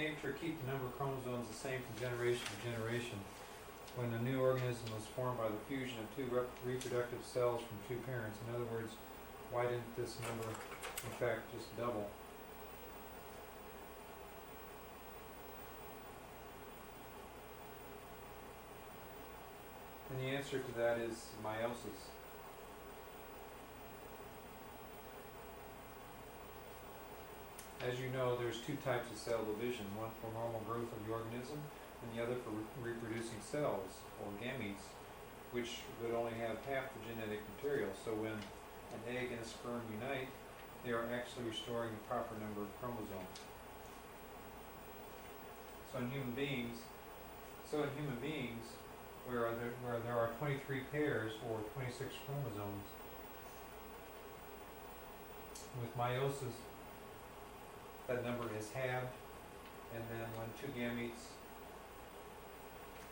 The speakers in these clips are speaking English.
aim to keep the number of chromosomes the same from generation to generation. When a new organism was formed by the fusion of two reproductive cells from two parents. In other words, why didn't this number, in fact, just double? And the answer to that is meiosis. As you know, there's two types of cell division, one for normal growth of the organism and the other for reproducing cells, or gametes, which would only have half the genetic material. So when an egg and a sperm unite, they are actually restoring the proper number of chromosomes. So in human beings, where there are 23 pairs or 26 chromosomes, with meiosis, that number is halved, and then when two gametes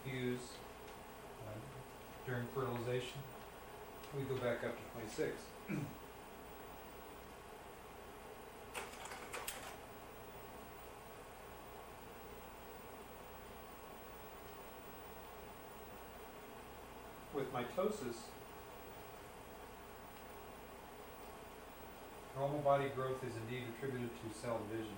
fuse during fertilization, we go back up to 26. With mitosis, normal body growth is indeed attributed to cell division,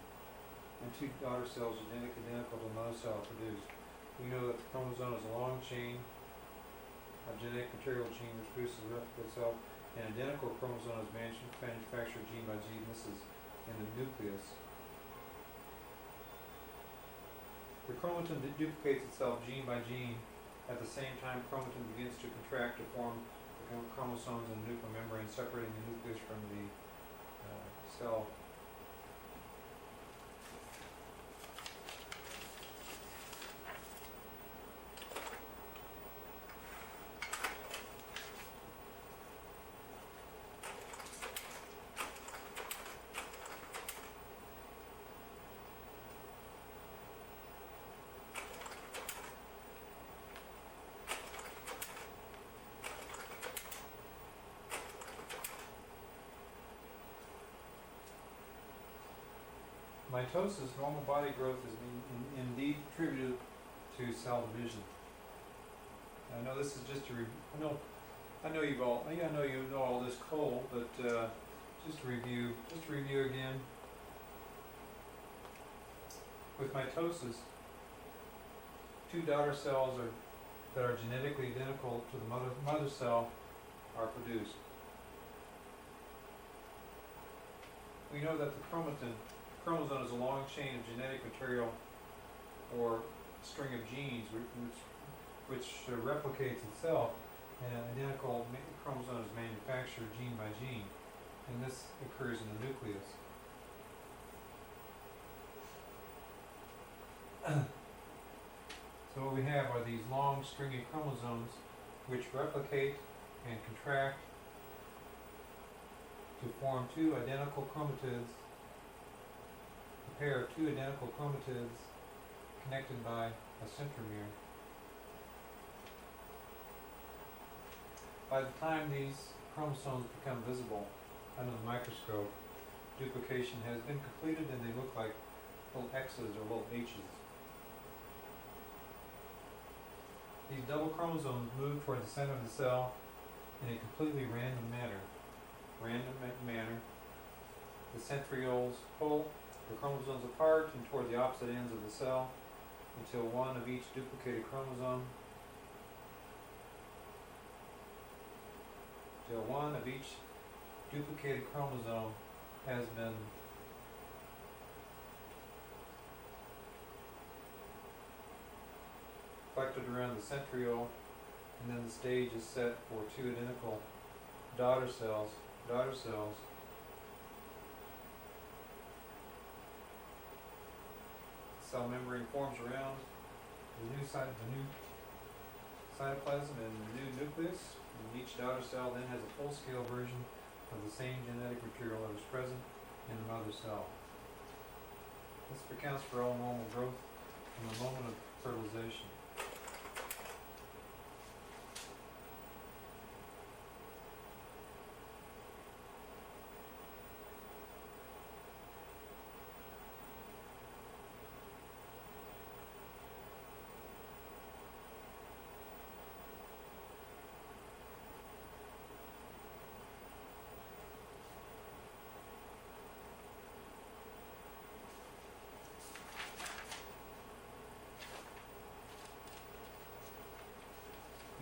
and two daughter cells genetically identical to another cell are produced. We know that the chromosome is a long chain of genetic material gene which produces a replica itself, and identical chromosome is manufactured gene by gene. This is in the nucleus. The chromatin duplicates itself gene by gene. At the same time, chromatin begins to contract to form the chromosomes in the nuclear membrane, separating the nucleus from the cell. Mitosis, normal body growth, is indeed attributed to cell division. I know this is just a I know you know all this cold, but just to review again. With mitosis, two daughter cells that are genetically identical to the mother cell are produced. We know that the chromosome is a long chain of genetic material or string of genes which replicates itself, and an identical chromosome is manufactured gene by gene, and this occurs in the nucleus. So what we have are these long stringy chromosomes which replicate and contract to form two identical chromatids, a pair of two identical chromatids connected by a centromere. By the time these chromosomes become visible under the microscope, duplication has been completed and they look like little X's or little H's. These double chromosomes move toward the center of the cell in a completely random manner. The centrioles pull the chromosomes apart and toward the opposite ends of the cell until one of each duplicated chromosome has been collected around the centriole, and then the stage is set for two identical daughter cells. Cell membrane forms around the new cytoplasm and the new nucleus, and each daughter cell then has a full-scale version of the same genetic material that was present in the mother cell. This accounts for all normal growth from the moment of fertilization.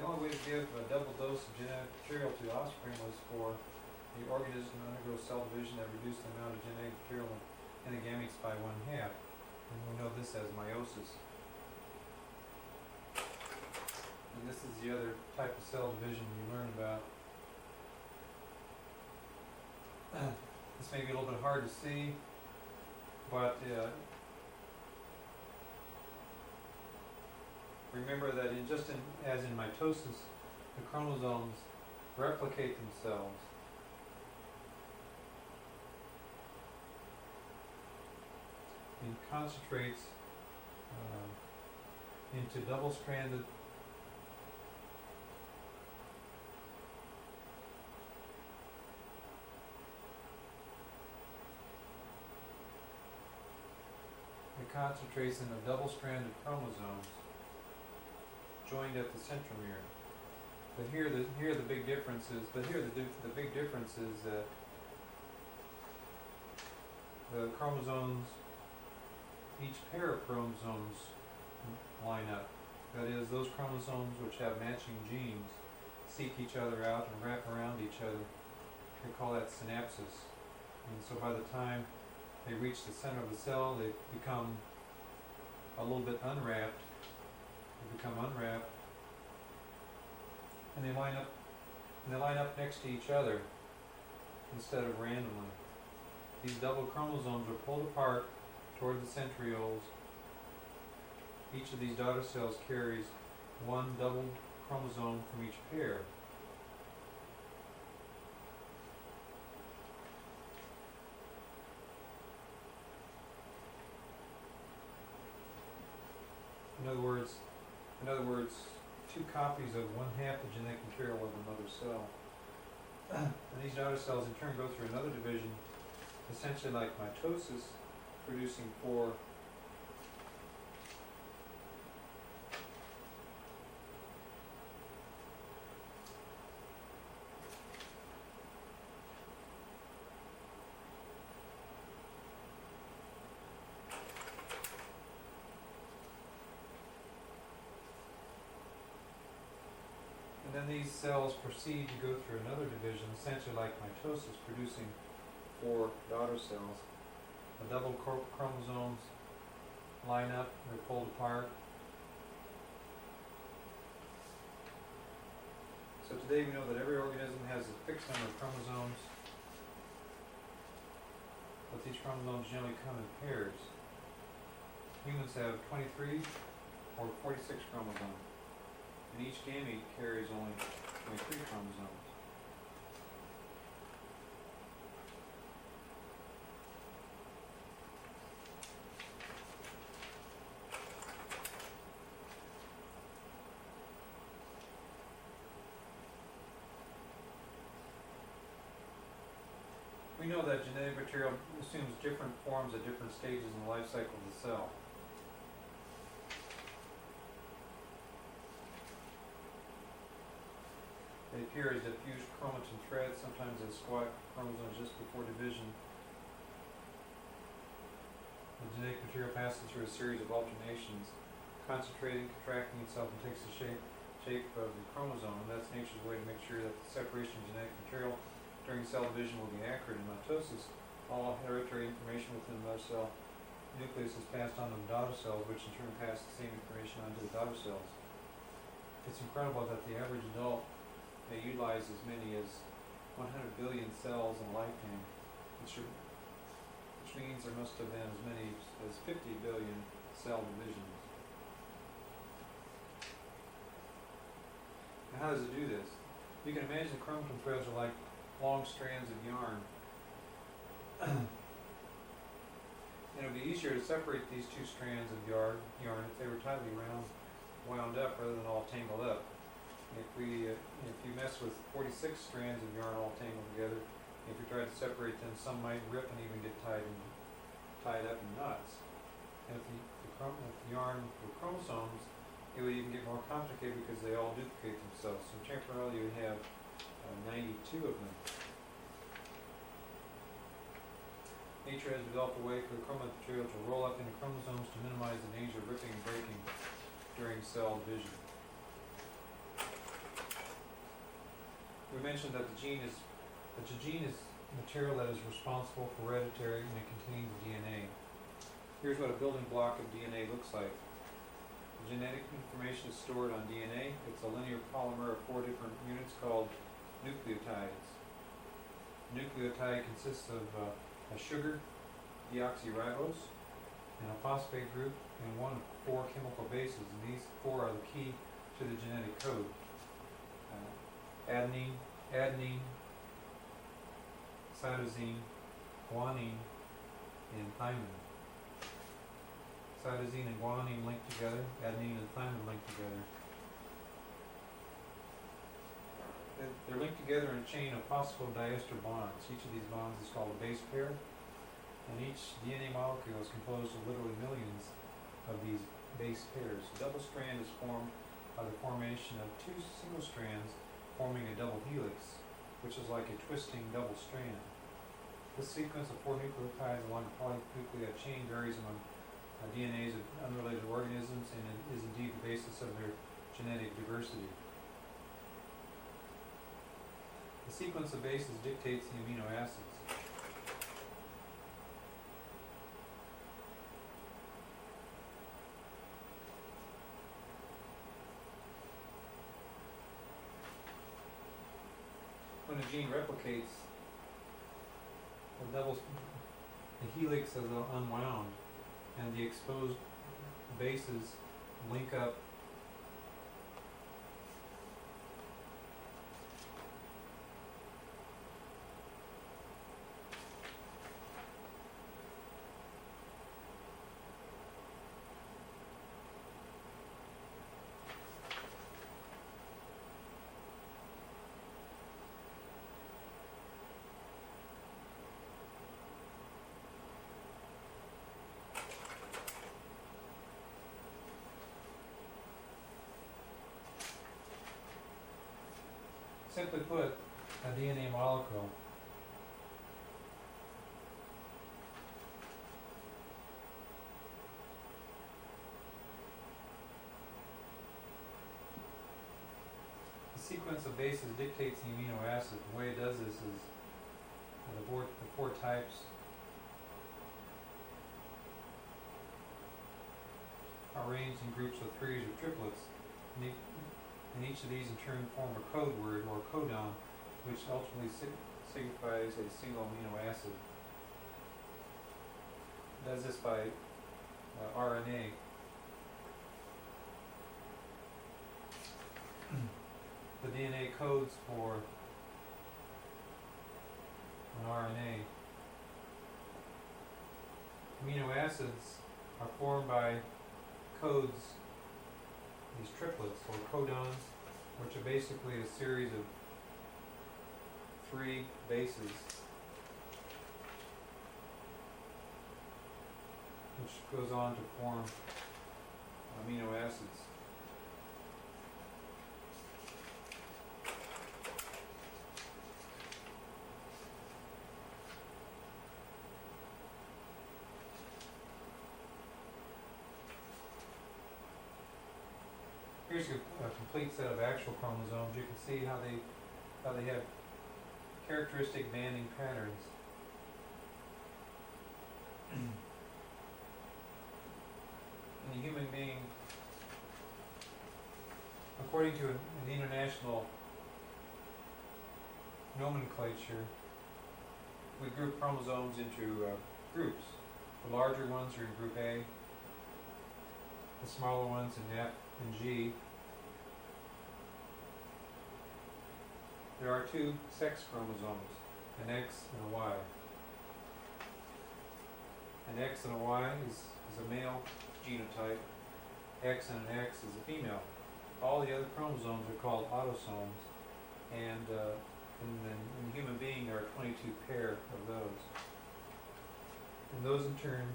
The only way to give a double dose of genetic material to offspring was for the organism to undergo cell division that reduced the amount of genetic material in the gametes by 1/2. And we know this as meiosis. And this is the other type of cell division you learn about. This may be a little bit hard to see, but remember that as in mitosis, the chromosomes replicate themselves. And concentrates into double-stranded chromosomes joined at the centromere. But here the big difference is. The big difference is that the chromosomes, each pair of chromosomes line up. That is, those chromosomes which have matching genes seek each other out and wrap around each other. They call that synapsis. And so by the time they reach the center of the cell, they become a little bit unwrapped. And they line up next to each other instead of randomly. These double chromosomes are pulled apart toward the centrioles. Each of these daughter cells carries one double chromosome from each pair. In other words, two copies of 1/2 the genetic material of the mother cell. And these daughter cells in turn go through another division, essentially like mitosis, producing 4 and then these cells proceed to go through another division, essentially like mitosis, producing 4 daughter cells. The double chromosomes line up, they're pulled apart. So today we know that every organism has a fixed number of chromosomes, but these chromosomes generally come in pairs. Humans have 23 or 46 chromosomes, and each gamete carries only 23 chromosomes. We know that genetic material assumes different forms at different stages in the life cycle of the cell. They appear as diffuse chromatin threads, sometimes as squat chromosomes just before division. The genetic material passes through a series of alternations, concentrating, contracting itself, and takes the shape of the chromosome, and that's nature's way to make sure that the separation of genetic material during cell division will be accurate. In mitosis, all hereditary information within the mother cell nucleus is passed on to the daughter cells, which in turn pass the same information on to the daughter cells. It's incredible that the average adult may utilize as many as 100 billion cells in a lifetime, which means there must have been as many as 50 billion cell divisions. Now, how does it do this? You can imagine chromatin threads are like long strands of yarn. And it would be easier to separate these two strands of yarn if they were tightly wound up rather than all tangled up. If you mess with 46 strands of yarn all tangled together, if you try to separate them, some might rip and even get tied up in knots. And if the yarn were chromosomes, it would even get more complicated because they all duplicate themselves. So temporarily you would have 92 of them. Nature has developed a way for the chromatin material to roll up into chromosomes to minimize the danger of ripping and breaking during cell division. we mentioned that the gene is material that is responsible for hereditary and it contains DNA. Here's what a building block of DNA looks like. The genetic information is stored on DNA. It's a linear polymer of 4 different units called nucleotides. Nucleotide consists of a sugar, deoxyribose, and a phosphate group, and one of 4 chemical bases. And these 4 are the key to the genetic code. Adenine, cytosine, guanine, and thymine. Cytosine and guanine link together, adenine and thymine link together. They're linked together in a chain of phosphodiester bonds. Each of these bonds is called a base pair, and each DNA molecule is composed of literally millions of these base pairs. A double strand is formed by the formation of 2 single strands forming a double helix, which is like a twisting double strand. This sequence of 4 nucleotides along a polynucleotide chain varies among DNAs of unrelated organisms and is indeed the basis of their genetic diversity. The sequence of bases dictates the amino acids. When a gene replicates, the helix is unwound, and the exposed bases link up Simply put, a DNA molecule the sequence of bases dictates the amino acid. The way it does this is the 4 types are arranged in groups of 3s or triplets, and each of these in turn form a code word or codon, which ultimately signifies a single amino acid. It does this by RNA. The DNA codes for an RNA. Amino acids are formed by codes, these triplets or codons, which are basically a series of 3 bases, which goes on to form amino acids. Here's a complete set of actual chromosomes. You can see how they have characteristic banding patterns. In the human being, according to the international nomenclature, we group chromosomes into groups. The larger ones are in group A, the smaller ones in F and G. There are 2 sex chromosomes, an X and a Y. An X and a Y is a male genotype. X and an X is a female. All the other chromosomes are called autosomes, and in the human being there are 22 pair of those. And those in turn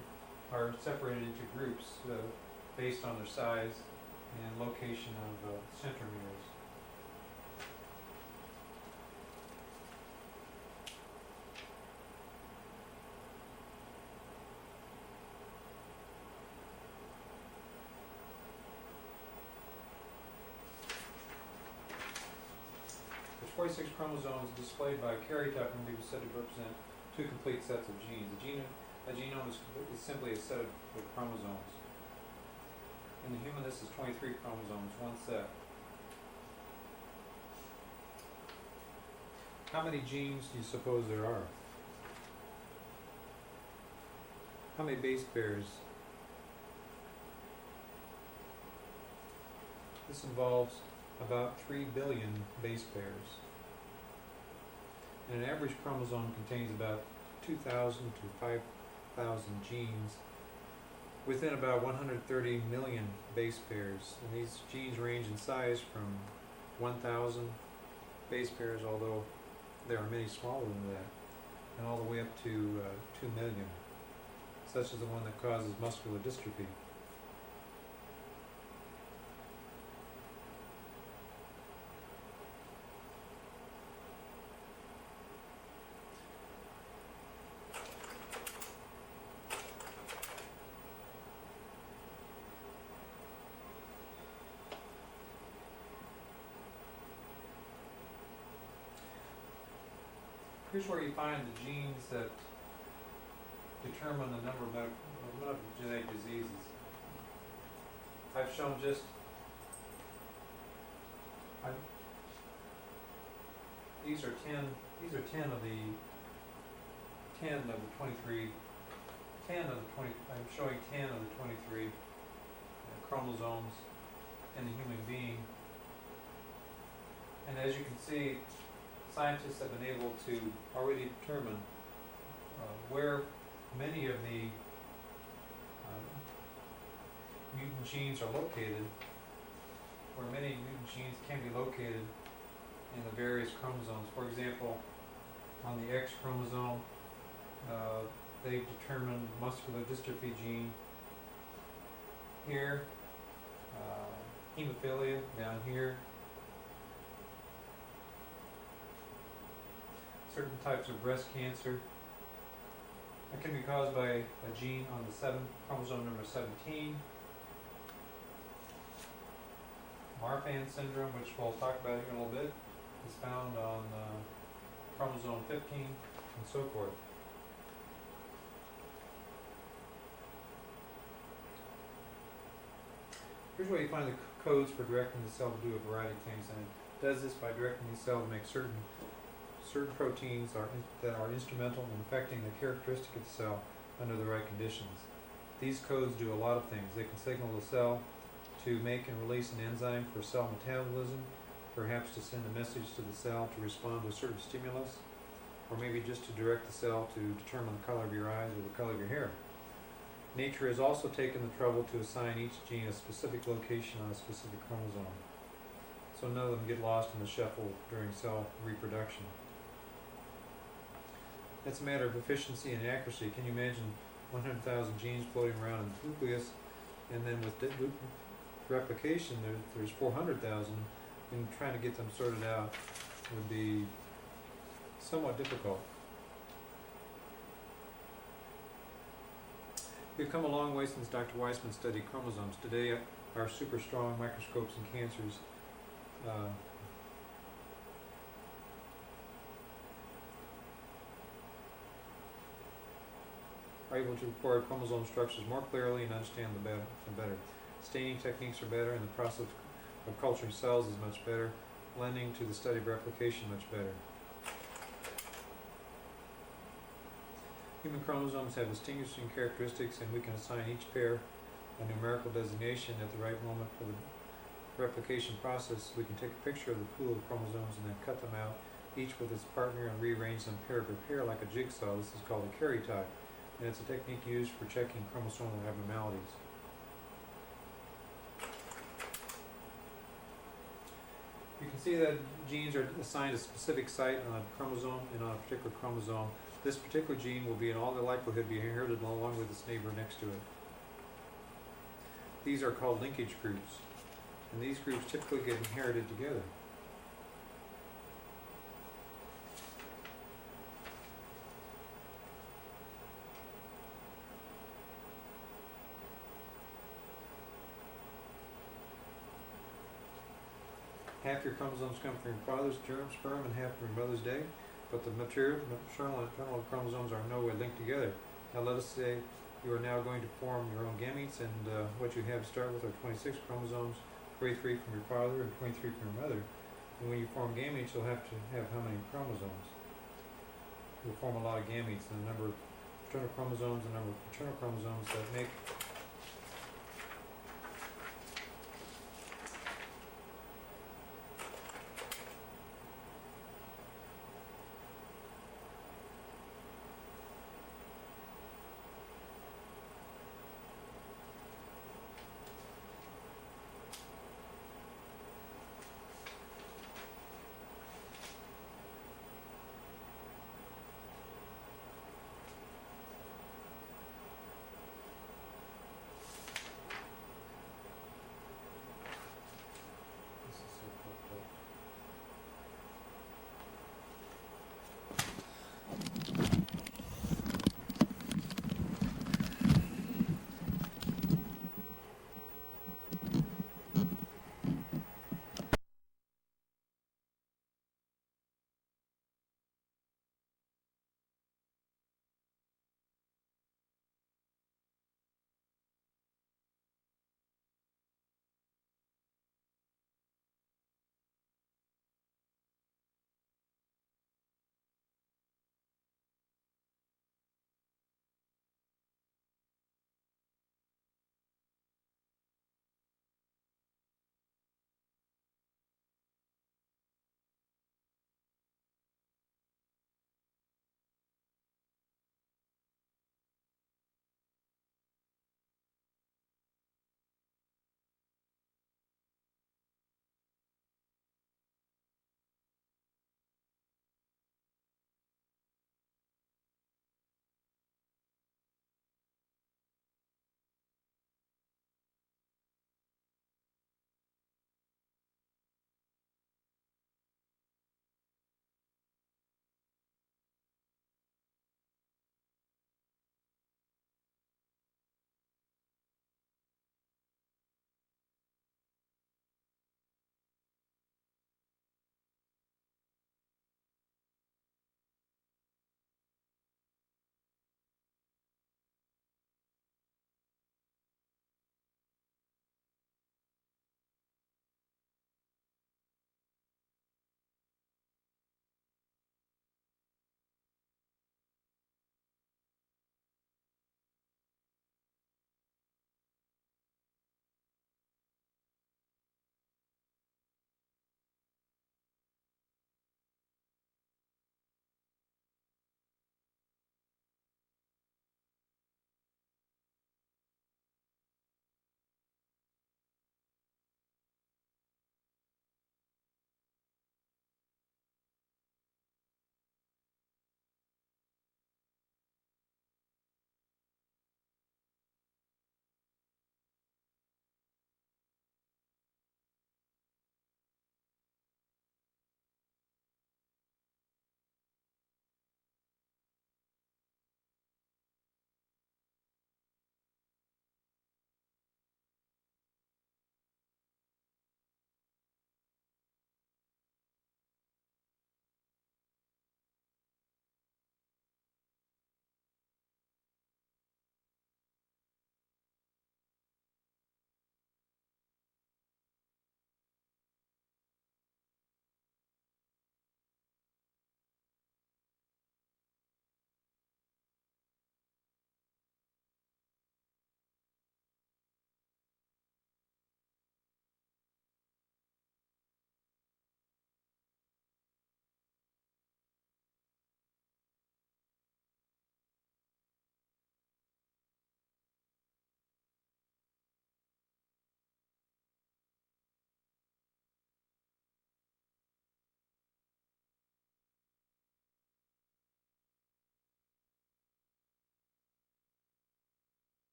are separated into groups based on their size and location of centromeres. 46 chromosomes displayed by a karyotype can be said to represent two complete sets of genes. A genome is simply a set of chromosomes. In the human, this is 23 chromosomes, one set. How many genes do you suppose there are? How many base pairs? This involves about 3 billion base pairs. And an average chromosome contains about 2,000 to 5,000 genes within about 130 million base pairs. And these genes range in size from 1,000 base pairs, although there are many smaller than that, and all the way up to 2 million, such as the one that causes muscular dystrophy. Here's where you find the genes that determine the number of genetic diseases. I've shown just these are 10 of the 23 I'm showing 10 of the 23 chromosomes in the human being. And as you can see, scientists have been able to already determine where many of the mutant genes are located, where many mutant genes can be located in the various chromosomes. For example, on the X chromosome, they've determined muscular dystrophy gene here, hemophilia down here, certain types of breast cancer that can be caused by a gene on the chromosome number 17. Marfan syndrome, which we'll talk about here in a little bit, is found on chromosome 15, and so forth. Here's where you find the codes for directing the cell to do a variety of things, and it does this by directing the cell to make certain proteins that are instrumental in affecting the characteristic of the cell under the right conditions. These codes do a lot of things. They can signal the cell to make and release an enzyme for cell metabolism, perhaps to send a message to the cell to respond to a certain stimulus, or maybe just to direct the cell to determine the color of your eyes or the color of your hair. Nature has also taken the trouble to assign each gene a specific location on a specific chromosome, so none of them get lost in the shuffle during cell reproduction. That's a matter of efficiency and accuracy. Can you imagine 100,000 genes floating around in the nucleus, and then with replication there's 400,000, and trying to get them sorted out would be somewhat difficult. We've come a long way since Dr. Weissman studied chromosomes. Today, our super strong microscopes in cancers are able to record chromosome structures more clearly and understand them better. Staining techniques are better, and the process of culturing cells is much better. Lending to the study of replication much better. Human chromosomes have distinguishing characteristics, and we can assign each pair a numerical designation at the right moment for the replication process. We can take a picture of the pool of chromosomes and then cut them out, each with its partner, and rearrange them pair by pair like a jigsaw. This is called a karyotype, and it's a technique used for checking chromosomal abnormalities. You can see that genes are assigned a specific site on a chromosome and on a particular chromosome. This particular gene will in all likelihood be inherited along with its neighbor next to it. These are called linkage groups, and these groups typically get inherited together. half your chromosomes come from your father's germ, sperm, and half from your mother's egg, but the maternal and paternal chromosomes are in no way linked together. Now let us say you are now going to form your own gametes, and what you have to start with are 26 chromosomes, 23 from your father and 23 from your mother. And when you form gametes, you'll have to have how many chromosomes? You'll form a lot of gametes, and the number of paternal chromosomes and the number of paternal chromosomes that make